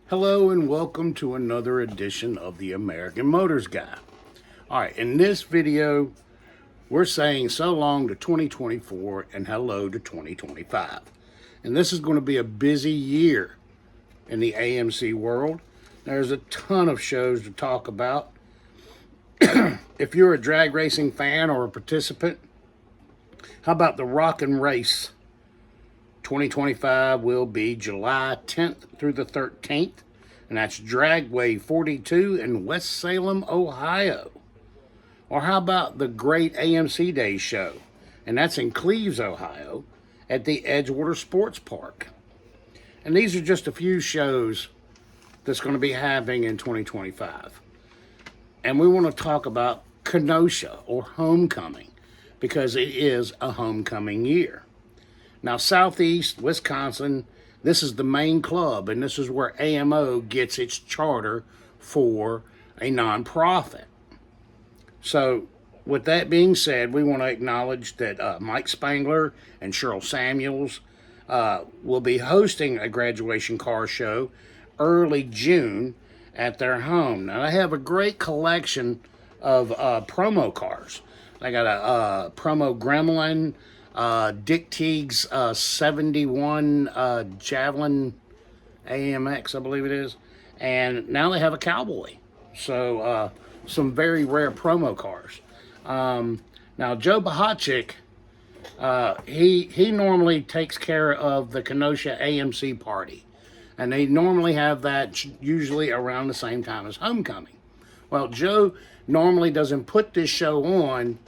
Hello and welcome to another edition of the American Motors Guy. All right, in this video, we're saying so long to 2024 and hello to 2025. And this is going to be a busy year in the AMC world. There's a ton of shows to talk about. If you're a drag racing fan or a participant, how about the Rock and Race 2025 will be July 10th through the 13th, and that's Dragway 42 in West Salem, Ohio. Or how about the Great AMC Days show, and that's in Cleves, Ohio, at the Edgewater Sports Park. And these are just a few shows that's going to be happening in 2025. And we want to talk about Kenosha, or Homecoming, because it is a homecoming year. Now, Southeast Wisconsin, this is the main club, and this is where AMO gets its charter for a nonprofit. So, with that being said, we want to acknowledge that Mike Spangler and Cheryl Samuels will be hosting a graduation car show early June at their home. Now, they have a great collection of promo cars. They got a promo Gremlin, Dick Teague's 71 Javelin AMX, I believe it is. And now they have a Cowboy. So, some very rare promo cars. Now, Joe Bahachik, he normally takes care of the Kenosha AMC party. And they normally have that usually around the same time as Homecoming. Well, Joe normally doesn't put this show on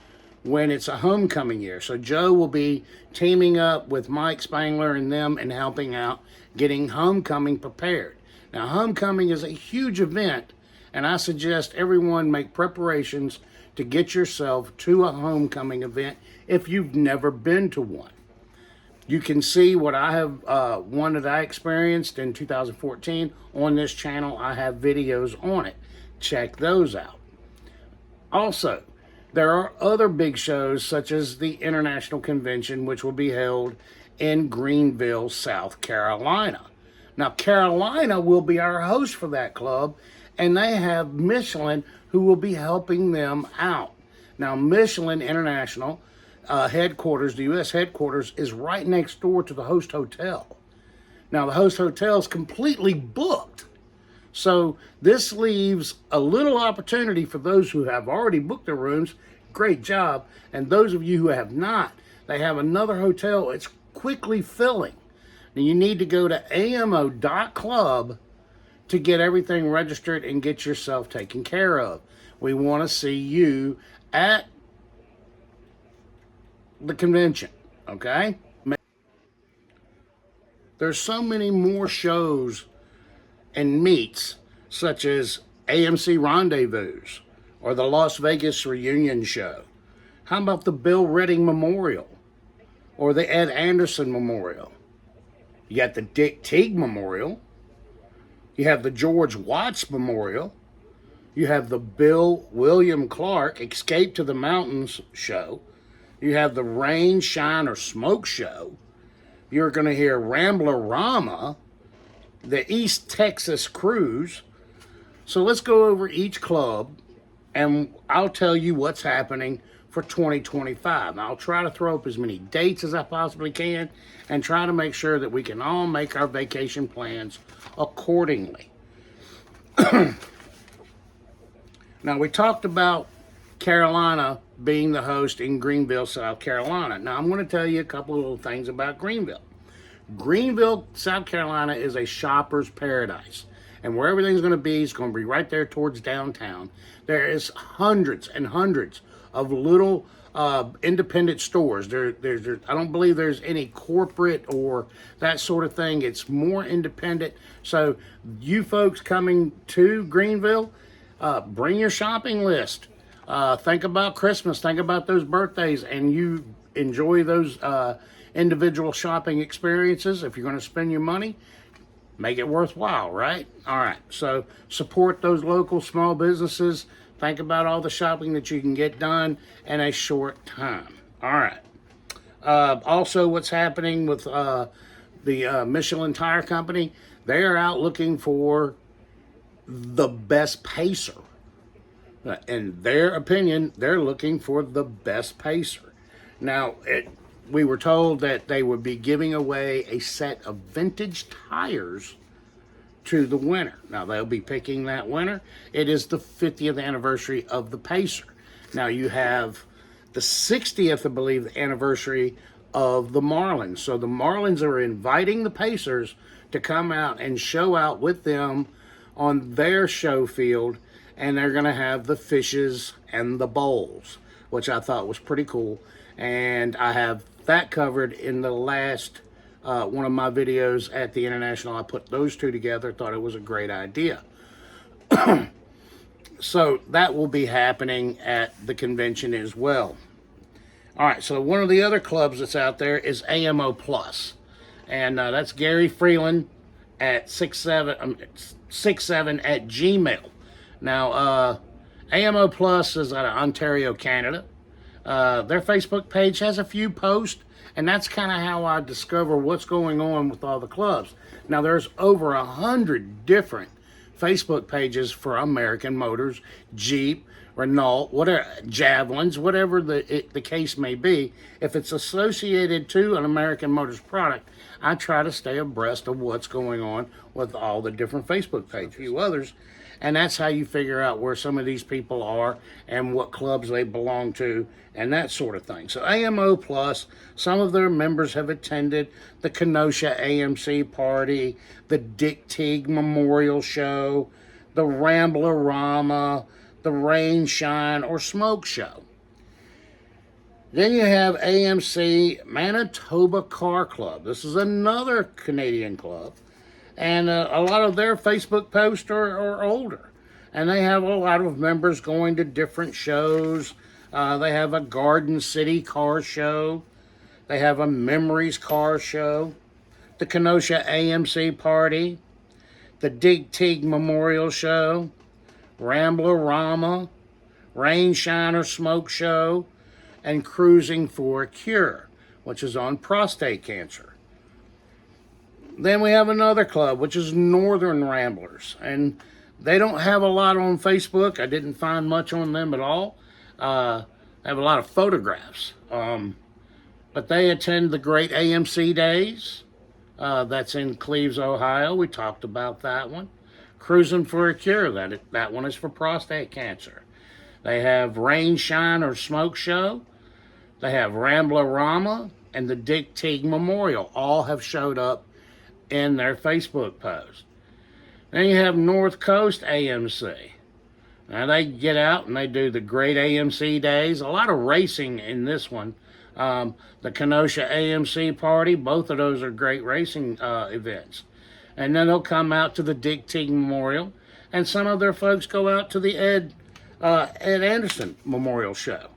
when it's a homecoming year. So Joe will be teaming up with Mike Spangler and them and helping out getting homecoming prepared. Now, homecoming is a huge event, and I suggest everyone make preparations to get yourself to a homecoming event if you've never been to one. You can see what I have, one that I experienced in 2014 on this channel. I have videos on it. Check those out. Also, there are other big shows such as the International Convention, which will be held in Greenville, South Carolina. Now, Carolina will be our host for that club, and they have Michelin who will be helping them out. Now, Michelin International headquarters, the U.S. headquarters, is right next door to the host hotel. Now, the host hotel is completely booked. So this leaves a little opportunity for those who have already booked their rooms. Great job. And those of you who have not, they have another hotel. It's quickly filling. Now, you need to go to amo.club to get everything registered and get yourself taken care of. We want to see you at the convention, okay? There's so many more shows and meets, such as AMC Rendezvous or the Las Vegas Reunion Show. How about the Bill Redding Memorial or the Ed Anderson Memorial? You got the Dick Teague Memorial. You have the George Watts Memorial. You have the Bill William Clark Escape to the Mountains show. You have the Rain, Shine, or Smoke show. You're going to hear Rambler-Rama, the East Texas Cruise. So let's go over each club, and I'll tell you what's happening for 2025. Now, I'll try to throw up as many dates as I possibly can and try to make sure that we can all make our vacation plans accordingly. Now, we talked about Carolina being the host in Greenville, South Carolina. Now, I'm going to tell you a couple of little things about Greenville. Greenville, South Carolina is a shopper's paradise. And where everything's going to be is going to be right there towards downtown. There is hundreds and hundreds of little independent stores. I don't believe there's any corporate or that sort of thing. It's more independent. So you folks coming to Greenville, bring your shopping list. Think about Christmas. Think about those birthdays, and you enjoy those individual shopping experiences. If you're going to spend your money, make it worthwhile, right? All right. So support those local small businesses. Think about all the shopping that you can get done in a short time. All right. Also, what's happening with the Michelin Tire Company, they are out looking for the best pacer. In their opinion, they're looking for the best pacer. Now, we were told that they would be giving away a set of vintage tires to the winner. Now, they'll be picking that winner. It is the 50th anniversary of the Pacer. Now, you have the 60th, I believe, anniversary of the Marlins. So the Marlins are inviting the Pacers to come out and show out with them on their show field, and they're going to have the fishes and the bowls, which I thought was pretty cool. And I have that covered in the last one of my videos at the International. I put those two together, thought it was a great idea. So that will be happening at the convention as well. All right, so one of the other clubs that's out there is AMO Plus, and that's Gary Freeland at 67 at Gmail. Now, AMO Plus is out of Ontario, Canada. Their Facebook page has a few posts, and that's kind of how I discover what's going on with all the clubs. Now, there's over 100 different Facebook pages for American Motors, Jeep, Renault, whatever, Javelins, whatever the case may be. If it's associated to an American Motors product, I try to stay abreast of what's going on with all the different Facebook pages, a few others, and that's how you figure out where some of these people are and what clubs they belong to and that sort of thing. So AMO Plus, some of their members have attended the Kenosha AMC party, the Dick Teague Memorial Show, the Rambler-Rama, the Rain, Shine, or Smoke Show. Then you have AMC Manitoba Car Club. This is another Canadian club. And a lot of their Facebook posts are older. And they have a lot of members going to different shows. They have a Garden City car show. They have a Memories car show. The Kenosha AMC party. The Dick Teague Memorial Show. Rambler-Rama. Rain, Shine, or Smoke Show. And Cruising for a Cure, which is on prostate cancer. Then we have another club, which is Northern Ramblers. And they don't have a lot on Facebook. I didn't find much on them at all. They have a lot of photographs. But they attend the Great AMC Days. That's in Cleves, Ohio. We talked about that one. Cruising for a Cure. That one is for prostate cancer. They have Rain, Shine, or Smoke Show. They have Rambler-Rama and the Dick Teague Memorial. All have showed up in their Facebook post. Then you have North Coast AMC. Now they get out and they do the Great AMC Days. A lot of racing in this one. The Kenosha AMC party, both of those are great racing events. And then they'll come out to the Dick Teague Memorial, and some of their folks go out to the Ed Anderson Memorial Show.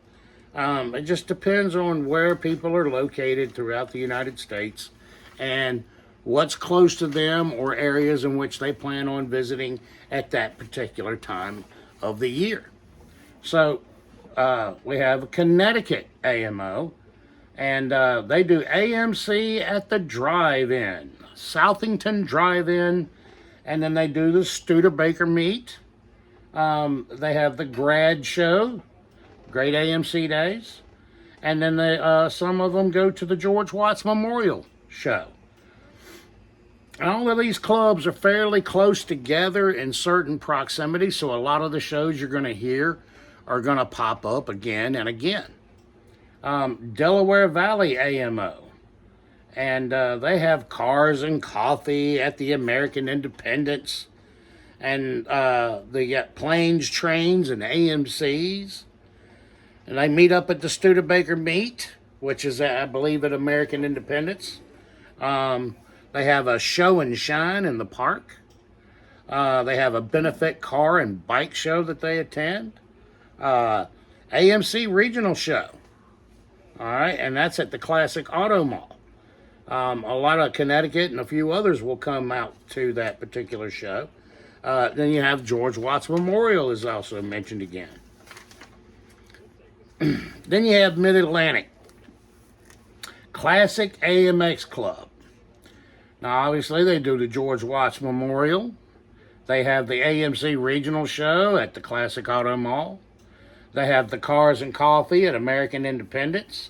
It just depends on where people are located throughout the United States and what's close to them or areas in which they plan on visiting at that particular time of the year. So we have Connecticut AMO, and they do AMC at the Drive-In, Southington Drive-In, and then they do the Studebaker Meet. They have the Grad Show, Great AMC Days, and then some of them go to the George Watts Memorial Show. All of these clubs are fairly close together in certain proximity, so a lot of the shows you're going to hear are going to pop up again and again. Delaware Valley AMO, and they have cars and coffee at the American Independence, and they got planes, trains, and AMCs, and they meet up at the Studebaker Meet, which is, I believe, at American Independence. They have a show and shine in the park. They have a benefit car and bike show that they attend. AMC Regional Show. All right, and that's at the Classic Auto Mall. A lot of Connecticut and a few others will come out to that particular show. Then you have George Watts Memorial is also mentioned again. Then you have Mid-Atlantic. Classic AMX Club. Now, obviously, they do the George Watts Memorial. They have the AMC Regional Show at the Classic Auto Mall. They have the Cars and Coffee at American Independence.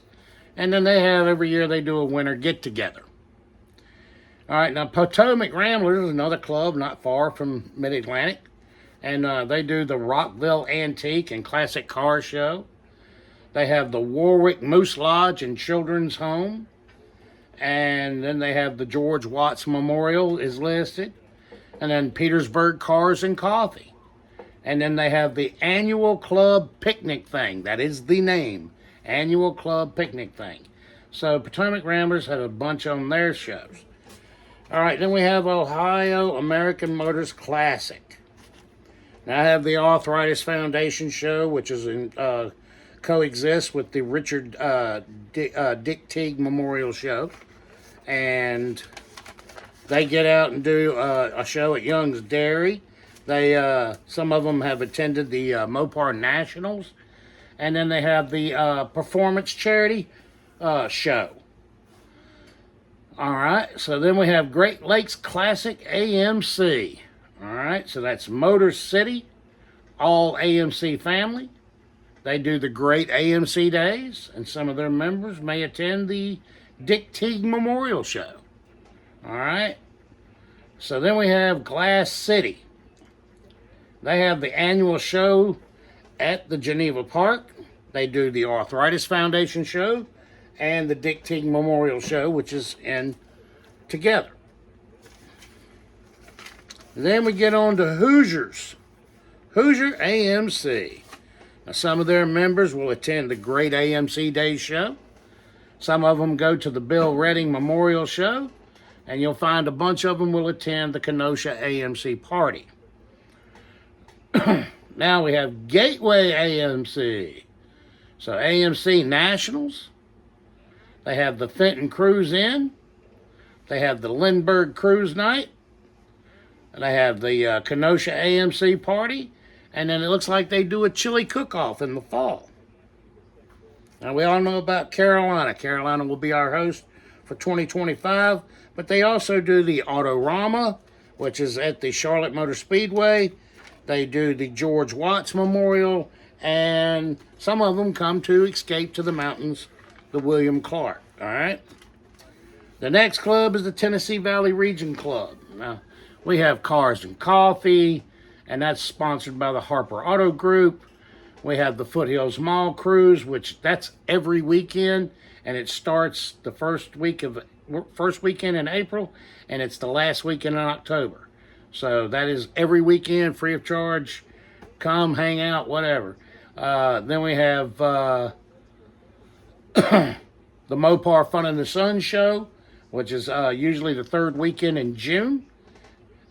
And then they have, every year, they do a winter get-together. All right, now Potomac Ramblers is another club not far from Mid-Atlantic. And they do the Rockville Antique and Classic Car Show. They have the Warwick Moose Lodge and Children's Home. And then they have the George Watts Memorial is listed. And then Petersburg Cars and Coffee. And then they have the annual club picnic thing. That is the name. Annual club picnic thing. So Potomac Ramblers had a bunch on their shows. All right, then we have Ohio American Motors Classic. Now I have the Arthritis Foundation show, which is in, coexists with the Richard Dick Teague Memorial Show. And they get out and do a show at Young's Dairy. They some of them have attended the Mopar Nationals, and then they have the Performance Charity show. All right, so then we have Great Lakes Classic AMC. All right, so that's Motor City, all AMC family. They do the Great AMC Days, and some of their members may attend the Dick Teague Memorial Show. All right, so then we have Glass City. They have the annual show at the Geneva Park. They do the Arthritis Foundation show and the Dick Teague Memorial Show, which is in together. Then we get on to Hoosiers. Hoosier AMC. Now, some of their members will attend the Great AMC Day show. Some of them go to the Bill Redding Memorial Show. And you'll find a bunch of them will attend the Kenosha AMC party. Now we have Gateway AMC. So AMC Nationals. They have the Fenton Cruise Inn. They have the Lindbergh Cruise Night. And they have the Kenosha AMC party. And then it looks like they do a chili cook-off in the fall. Now we all know about Carolina. Carolina will be our host for 2025. But they also do the Autorama, which is at the Charlotte Motor Speedway. They do the George Watts Memorial. And some of them come to Escape to the Mountains, the William Clark. All right. The next club is the Tennessee Valley Region Club. Now, we have Cars and Coffee, and that's sponsored by the Harper Auto Group. We have the Foothills Mall Cruise, which that's every weekend, and it starts the first weekend in April, and it's the last weekend in October. So that is every weekend, free of charge. Come, hang out, whatever. Then we have the Mopar Fun in the Sun show, which is usually the third weekend in June.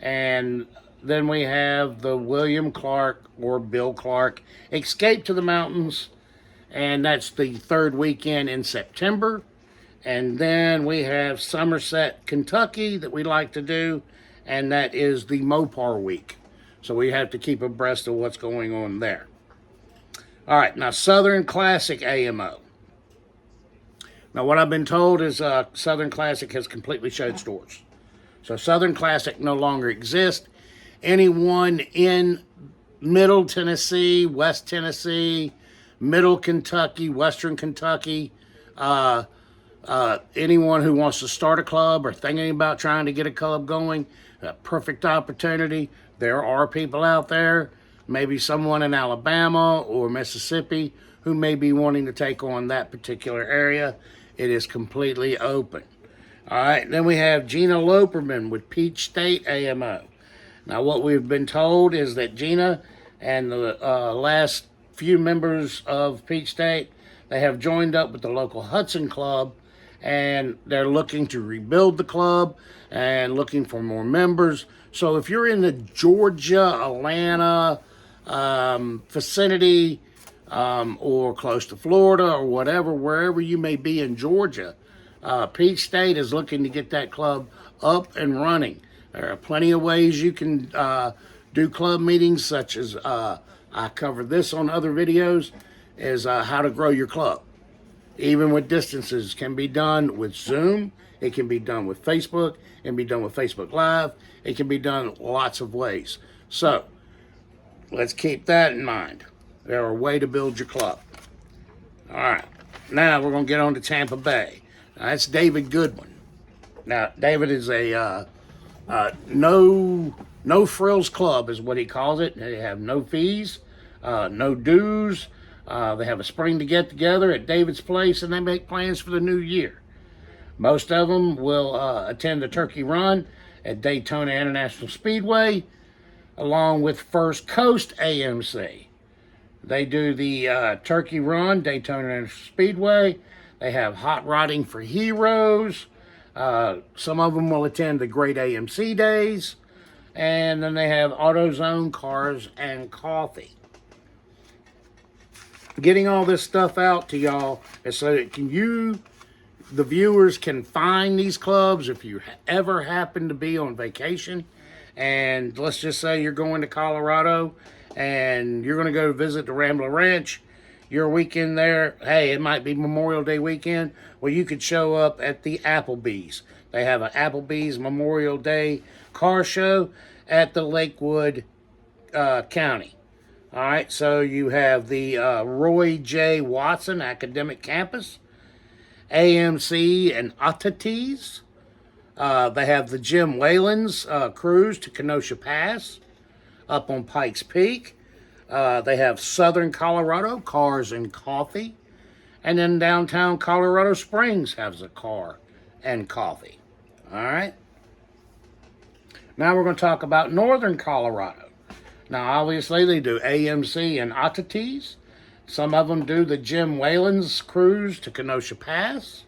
And then we have the William Clark or Bill Clark Escape to the Mountains, and that's the third weekend in September. And then we have Somerset, Kentucky that we like to do, and that is the Mopar Week. So we have to keep abreast of what's going on there. All right, now Southern Classic AMO. Now what I've been told is Southern Classic has completely shut doors. So Southern Classic no longer exists. Anyone in Middle Tennessee, West Tennessee, Middle Kentucky, Western Kentucky, anyone who wants to start a club or thinking about trying to get a club going, a perfect opportunity. There are people out there, maybe someone in Alabama or Mississippi, who may be wanting to take on that particular area. It is completely open. All right, then we have Gina Loperman with Peach State AMO. Now, what we've been told is that Gina and the last few members of Peach State, they have joined up with the local Hudson Club, and they're looking to rebuild the club and looking for more members. So if you're in the Georgia, Atlanta vicinity, or close to Florida or whatever, wherever you may be in Georgia, Peach State is looking to get that club up and running. There are plenty of ways you can do club meetings, such as I cover this on other videos, is how to grow your club. even with distances, can be done with Zoom. It can be done with Facebook. It can be done with Facebook Live. It can be done lots of ways. So let's keep that in mind. There are a way to build your club. All right. Now we're going to get on to Tampa Bay. Now, that's David Goodwin. Now, David is a no frills club is what he calls it. They have no fees, no dues. They have a spring to get together at David's place, and they make plans for the new year. Most of them will attend the Turkey Run at Daytona International Speedway, along with First Coast AMC. They do the Turkey Run, Daytona International Speedway. They have Hot Rodding for Heroes. Some of them will attend the Great AMC Days. And then they have AutoZone Cars and Coffee. Getting all this stuff out to y'all is so that the viewers, can find these clubs if you ever happen to be on vacation. And let's just say you're going to Colorado and you're going to go visit the Rambler Ranch. Your weekend there, hey, it might be Memorial Day weekend. Well, you could show up at the Applebee's. They have an Applebee's Memorial Day car show at the Lakewood County. All right, so you have the Roy J. Watson Academic Campus, AMC and Otates. They have the Jim Whalen's cruise to Kenosha Pass up on Pikes Peak. They have Southern Colorado Cars and Coffee. And then downtown Colorado Springs has a car and coffee. All right. Now we're going to talk about Northern Colorado. Now, obviously, they do AMC and Otates. Some of them do the Jim Whalen's cruise to Kenosha Pass.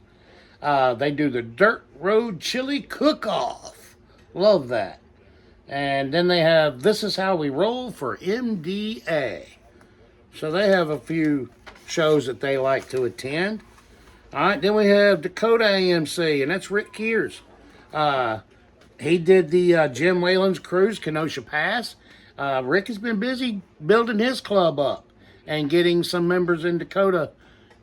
They do the Dirt Road Chili Cook-Off. Love that. And then they have This Is How We Roll for MDA. So they have a few shows that they like to attend. All right, then we have Dakota AMC, and that's Rick Kears. He did the Jim Whalen's cruise, Kenosha Pass. Rick has been busy building his club up and getting some members in Dakota,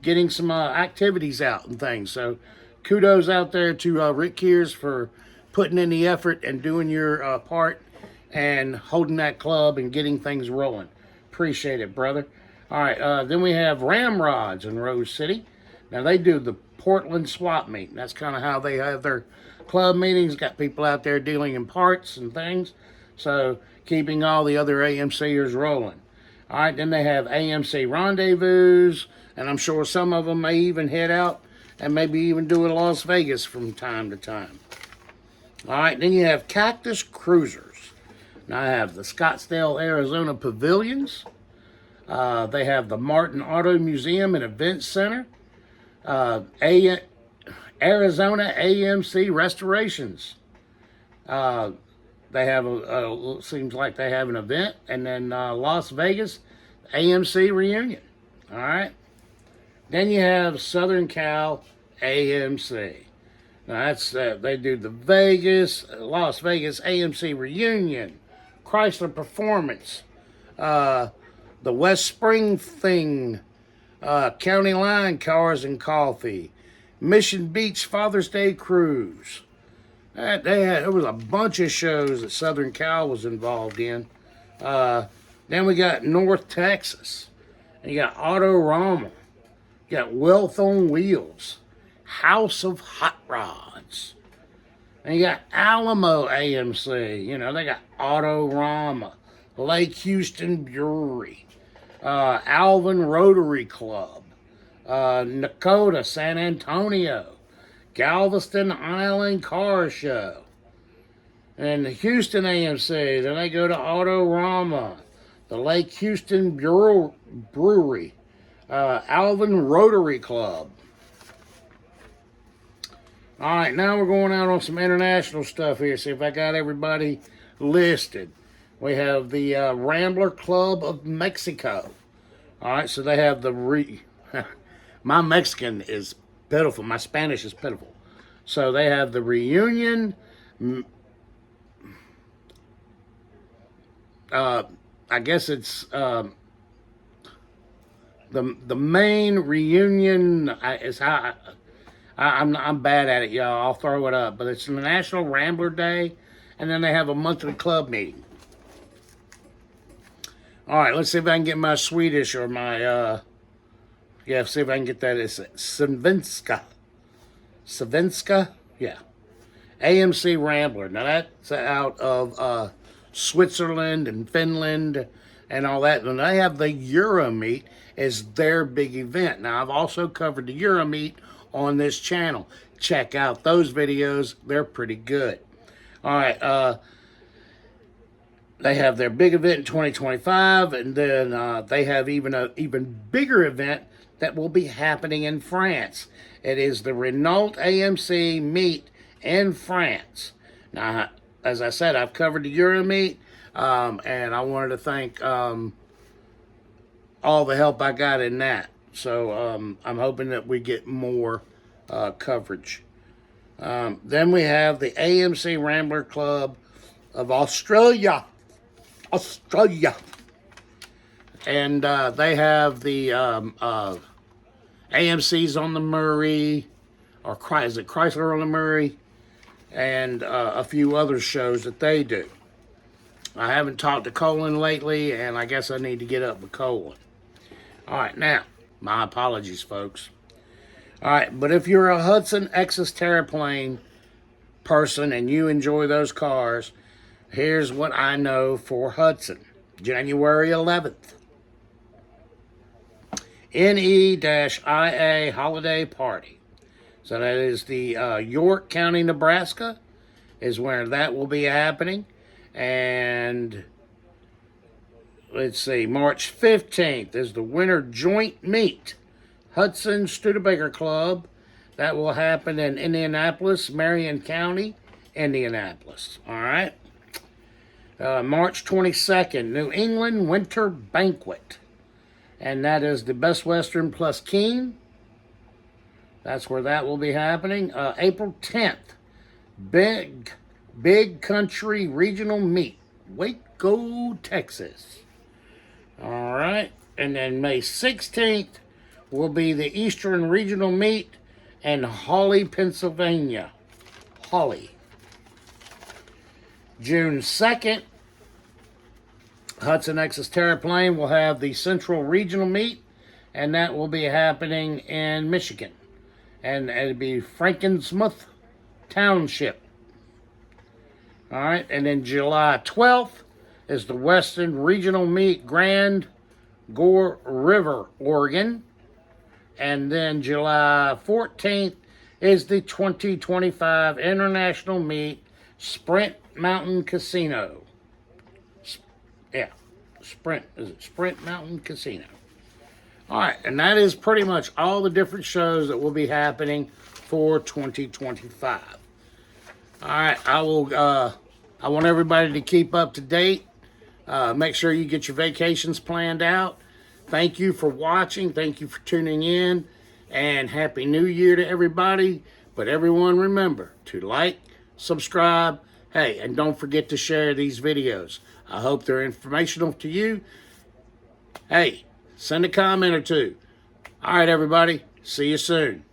getting some activities out and things. So kudos out there to Rick Kears for putting in the effort and doing your part and holding that club and getting things rolling. Appreciate it, brother. All right, then we have Ramrods in Rose City. Now, they do the Portland Swap Meet. That's kind of how they have their club meetings. Got people out there dealing in parts and things. So, keeping all the other AMCers rolling. All right, then they have AMC Rendezvous. And I'm sure some of them may even head out and maybe even do it in Las Vegas from time to time. All right, then you have Cactus Cruisers. Now, I have the Scottsdale, Arizona Pavilions. They have the Martin Auto Museum and Event Center. Arizona AMC Restorations. They have seems like they have an event. And then Las Vegas AMC Reunion. All right. Then you have Southern Cal AMC. Now that's they do the Las Vegas AMC Reunion, Chrysler Performance, the West Spring Thing, County Line Cars and Coffee, Mission Beach Father's Day Cruise. There was a bunch of shows that Southern Cal was involved in. Then we got North Texas. And you got Autorama. You got Wealth on Wheels. House of Hot Rods. And you got Alamo AMC. You know, they got Autorama. Lake Houston Brewery. Alvin Rotary Club. Nakota, San Antonio. Galveston Island Car Show. And the Houston AMC. Then they go to Autorama. The Lake Houston Brewery. Alvin Rotary Club. All right, now we're going out on some international stuff here. See if I got everybody listed. We have the Rambler Club of Mexico. All right, so they have the my Mexican is pitiful. My Spanish is pitiful. So they have the Reunion. I guess it's the main reunion is how I'm bad at it, y'all. I'll throw it up, but it's the National Rambler Day, and then they have a monthly club meeting. All right, let's see if I can get my Swedish or my see if I can get that. It's Svenska. Svenska, yeah. AMC Rambler. Now that's out of Switzerland and Finland and all that. And they have the Euromeet as their big event. Now I've also covered the Euromeet on this channel. Check out those videos. They're pretty good. All right. They have their big event in 2025, and then they have an even bigger event that will be happening in France. It is the Renault AMC Meet in France. Now, as I said, I've covered the Euromeet, and I wanted to thank all the help I got in that. So I'm hoping that we get more coverage. Then we have the AMC Rambler Club of Australia. And they have the AMC's on the Murray, or is it Chrysler on the Murray, and a few other shows that they do. I haven't talked to Colin lately, and I guess I need to get up with Colin. All right, now, my apologies, folks. All right, but if you're a Hudson Exus Terraplane person and you enjoy those cars, here's what I know for Hudson. January 11th. NE-IA Holiday Party. So that is the York County, Nebraska, is where that will be happening. And let's see, March 15th is the Winter Joint Meet, Hudson Studebaker Club. That will happen in Indianapolis, Marion County, Indianapolis. All right. March 22nd, New England Winter Banquet. And that is the Best Western plus Keene. That's where that will be happening. April 10th, Big Country Regional Meet, Waco, Texas. All right. And then May 16th will be the Eastern Regional Meet in Hawley, Pennsylvania. Hawley. June 2nd, Hudson Exus Terraplane will have the Central Regional Meet, and that will be happening in Michigan. And it'll be Frankensmouth Township. All right, and then July 12th is the Western Regional Meet, Grand Gore River, Oregon. And then July 14th is the 2025 International Meet, Sprint Mountain Casino. Sprint Mountain Casino. All right, and that is pretty much all the different shows that will be happening for 2025. All right, I want everybody to keep up to date. Make sure you get your vacations planned out. Thank you for watching. Thank you for tuning in. And Happy New Year to everybody. But everyone remember to like, subscribe, hey, and don't forget to share these videos. I hope they're informational to you. Hey, send a comment or two. All right, everybody. See you soon.